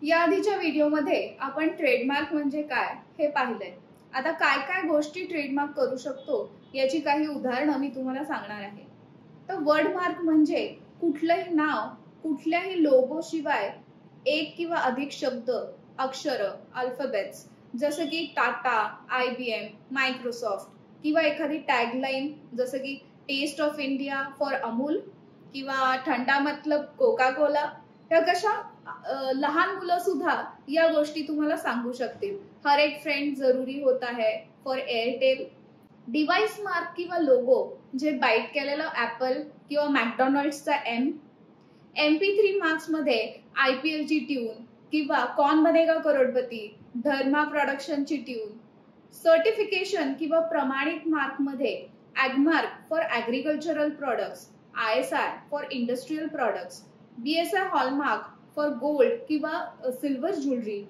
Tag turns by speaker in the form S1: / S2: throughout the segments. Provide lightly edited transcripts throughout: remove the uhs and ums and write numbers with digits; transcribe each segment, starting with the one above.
S1: या आधीच्या व्हिडिओमध्ये आपण ट्रेडमार्क म्हणजे काय हे पाहिलंय। आता काय काय गोष्टी ट्रेडमार्क करू शकतो याची काही उदाहरणं मी तुम्हाला सांगणार आहे। तर वर्डमार्क म्हणजे कुठलंही नाव कुठल्याही लोगो शिवाय एक किंवा अधिक शब्द, अक्षर, अल्फाबेट्स जसं की टाटा, IBM, मायक्रोसॉफ्ट किंवा एखादी टॅगलाईन जसं की taste of India for Amul किंवा ठंडा मतलब कोका कोला, या कशा लहान मुलं सुद्धा या गोष्टी तुम्हाला सांगू शकतील। हर एक फ्रेंड जरूरी होता है फॉर एअरटेल। डिवाइस मार्क किंवा लोगो जे बाईट केलेलं ऍपल किंवा मॅकडॉनल्ड्सचा MP3 मार्क्स मध्ये IPL ची ट्यून किंवा कौन बनेगा करोडपती, धर्मा प्रोडक्शनची ट्यून। सर्टिफिकेशन किंवा प्रमाणित मार्क मध्ये Agmark for agricultural products, ISI for industrial products, BSI hallmark for gold किंवा silver jewellery,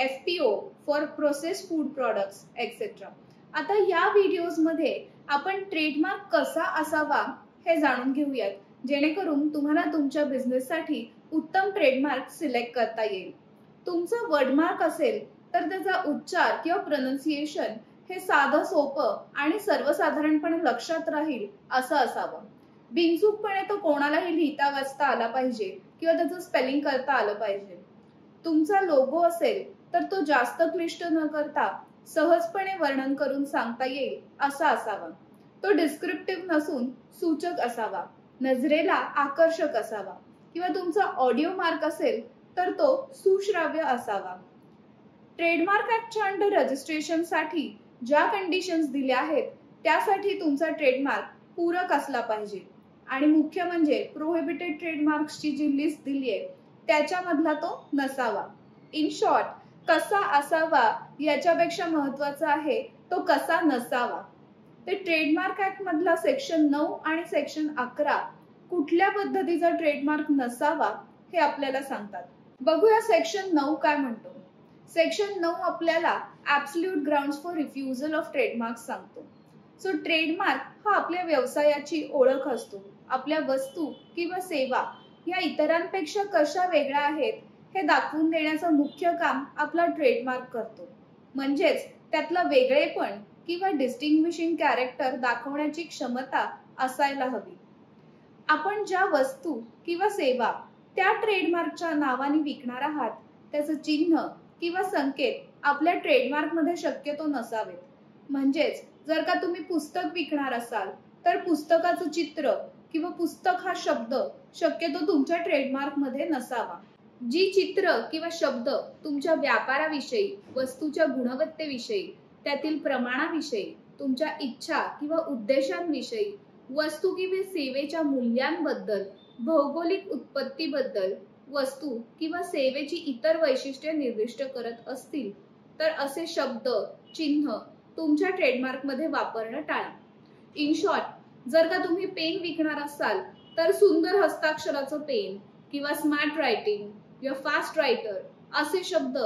S1: FPO for process food products etcetera. आता या व्हिडिओज मध्ये आपण ट्रेडमार्क कसा असावा हे जाणून घेऊयात, जेणेकरून तुम्हाला तुमच्या बिझनेससाठी उत्तम ट्रेडमार्क सिलेक्ट करता येईल। तुमचा वर्डमार्क असेल तर त्याचा उच्चार किंवा प्रोनाउन्सिएशन हे साधं सोपं आणि सर्वसाधारणपणे लक्षात राहील असं असावं। बिनचूकपणे तो कोणालाही लिहिता वाचता आला पाहिजे किंवा त्याचं स्पेलिंग करता आलं पाहिजे। तुमचा लोगो असेल तर तो जास्त क्लिष्ट न करता सहजपणे वर्णन करून सांगता येईल असा असावा। तो डिस्क्रिप्टिव्ह नसून सूचक असावा, नजरेला आकर्षक असावा किंवा तुमचा ऑडिओ मार्क असेल तर तो सुश्राव्य असावा। ट्रेडमार्क ऍक्टच्या अंडर रजिस्ट्रेशन साठी ज्या कंडिशन्स दिल्या आहेत त्यासाठी तुमचा ट्रेडमार्क पूरक असला पाहिजे आणि मुख्य म्हणजे प्रोहिबिटेड ट्रेडमार्क्सची जी लिस्ट दिली आहे त्याच्यामधला तो नसावा। इन शॉर्ट, कसा असावा याच्यापेक्षा महत्वाचा आहे तो कसा नसावा। ते ट्रेडमार्क ऍक्ट मधला सेक्शन 9 आणि सेक्शन 11 कुठल्या पद्धतीचा ट्रेडमार्क नसावा हे आपल्याला सांगतात। बघूया सेक्शन 9 काय म्हणतो। सेक्शन 9 आपल्याला absolute grounds for refusal of trademarks सांगतो। सो ट्रेडमार्क हा आपल्या व्यवसायाची ओळख असतो। आपल्या वस्तू किंवा सेवा या इतरांपेक्षा कशा वेगळ्या आहेत हे दाखवून देण्याचं मुख्य काम आपला ट्रेडमार्क करतो। म्हणजेच त्यातला वेगळेपण किंवा डिस्टिंग्विशिंग कॅरेक्टर दाखवण्याची क्षमता असायला हवी। आपण ज्या वस्तू किंवा सेवा त्या ट्रेडमार्कच्या नावाने विकणार आहात त्याचं चिन्ह किंवा संकेत आपल्या ट्रेडमार्क मध्ये शक्यतो नसावेत। म्हणजेच जर का तुम्ही पुस्तक विकणार असाल तर पुस्तकाचं चित्र किंवा पुस्तक हा शब्द शक्यतो तुमच्या ट्रेडमार्क मध्ये नसावा। जी चित्र किंवा शब्द तुमच्या व्यापाराविषयी, वस्तूच्या गुणवत्तेविषयी, त्यातील प्रमाणाविषयी, तुमच्या इच्छा किंवा उद्देशांविषयी, वस्तू किंवा सेवेच्या मूल्यांबद्दल, भौगोलिक उत्पत्तीबद्दल, वस्तू किंवा सेवेची इतर वैशिष्ट्ये निर्दिष्ट करत असतील तर असे शब्द, चिन्ह तुमच्या ट्रेडमार्क मध्ये वापरणं टाळा। इन शॉर्ट, जर का तुम्ही पेन विकणार असाल तर सुंदर हस्ताक्षराचं पेन किंवा स्मार्ट रायटिंग किंवा फास्ट रायटर असे शब्द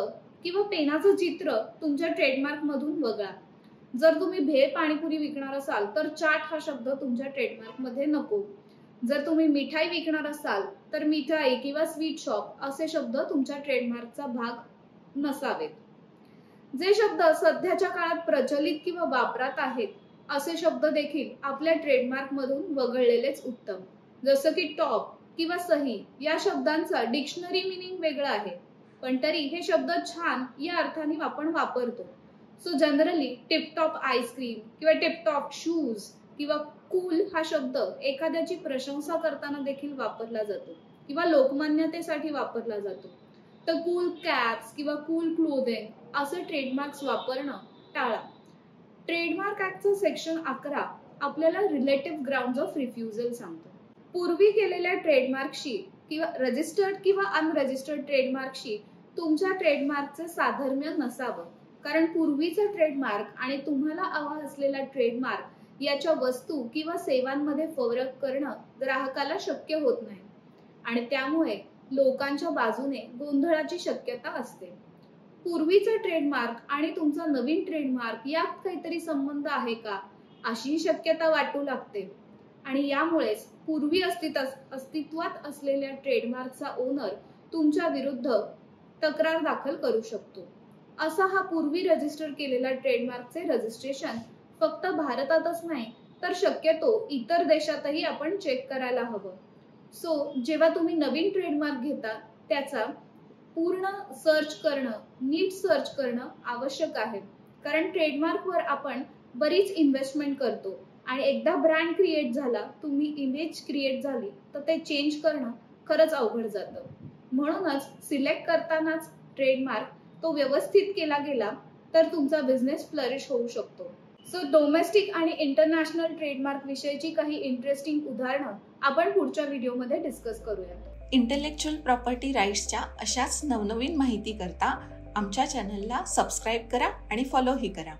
S1: किंवा पेनाचं चित्र तुमच्या ट्रेडमार्क मधून वगळा। जर तुम्ही भेळ पाणीपुरी विकणार असाल तर चाट हा शब्द तुमच्या ट्रेडमार्क मध्ये नको। जर तुम्ही मिठाई विकणार असाल तर मिठाई किंवा स्वीट शॉप असे शब्द तुमच्या ट्रेडमार्कचा भाग नसावेत। जे शब्द सध्याच्या काळात प्रचलित किंवा वापरात आहेत असे शब्द देखील आपल्या ट्रेडमार्क मधून वगळलेलेच उत्तम। जसं की टॉप किंवा सही या शब्दांचा डिक्शनरी मीनिंग वेगळा आहे, पण तरी हे शब्द छान या अर्थाने आपण वापरतो। सो जनरली टिपटॉप आईस्क्रीम किंवा टिपटॉप शूज किंवा कूल हा शब्द एखाद्याची प्रशंसा करताना देखील वापरला जातो किंवा लोकमान्यतेसाठी वापरला जातो। तर कूल कॅप्स किंवा कूल क्लोथिंग असे ट्रेडमार्क्स वापरणं टाळा। ट्रेडमार्क ऍक्टचं सेक्शन 11 आपल्याला रिलेटिव्ह ग्राउंड्स ऑफ रिफ्युजल सांगतो। पूर्वी केलेल्या ट्रेडमार्कशी किंवा रजिस्टर्ड किंवा अनरजिस्टर्ड ट्रेडमार्कशी तुमच्या ट्रेडमार्कचे साधर्म्य नसावं, कारण पूर्वीचा ट्रेडमार्क आणि तुम्हाला हवा असलेला ट्रेडमार्क याच्या वस्तू किंवा सेवांमध्ये फरक करणं ग्राहकाला शक्य होत नाही आणि त्यामुळे लोकांच्या बाजूने गोंधळाची शक्यता असते। पूर्वीचा ट्रेडमार्क आणि तुमचा नवीन ट्रेडमार्क यात काहीतरी संबंध आहे का अशी शक्यता वाटू लागते आणि यामुळेच पूर्वी अस्तित्वात असलेल्या ट्रेडमार्कचा ओनर तुमच्या विरुद्ध तक्रार दाखल करू शकतो. असा हा पूर्वी रजिस्टर केलेला ट्रेडमार्कचे रजिस्ट्रेशन फक्त भारतातच नाही तर शक्यतो इतर देशातही आपण चेक करायला हवं. सो जेव्हा तुम्ही नवीन ट्रेडमार्क घेता त्याचा पूर्ण सर्च करणं, नीट सर्च करणं आवश्यक आहे. कारण ट्रेडमार्कवर आपण बरीच इन्व्हेस्टमेंट करतो आणि एकदा ब्रँड क्रिएट झाला, तुम्ही इमेज क्रिएट झाली तर ते चेंज करणं खरंच अवघड जातं. म्हणूनच सिलेक्ट करतानाच ट्रेडमार्क तो व्यवस्थित केला गेला तर तुमचा बिझनेस फ्लरिश होऊ शकतो. सो डोमेस्टिक आणि इंटरनॅशनल ट्रेडमार्क विषयीची काही इंटरेस्टिंग उदाहरणं आपण पुढच्या व्हिडिओमध्ये डिस्कस करूयात.
S2: इंटेलेक्च्युअल प्रॉपर्टी राईट्सच्या अशाच नवनवीन माहिती करता आमच्या चॅनलला सबस्क्राईब करा आणि फॉलोही करा.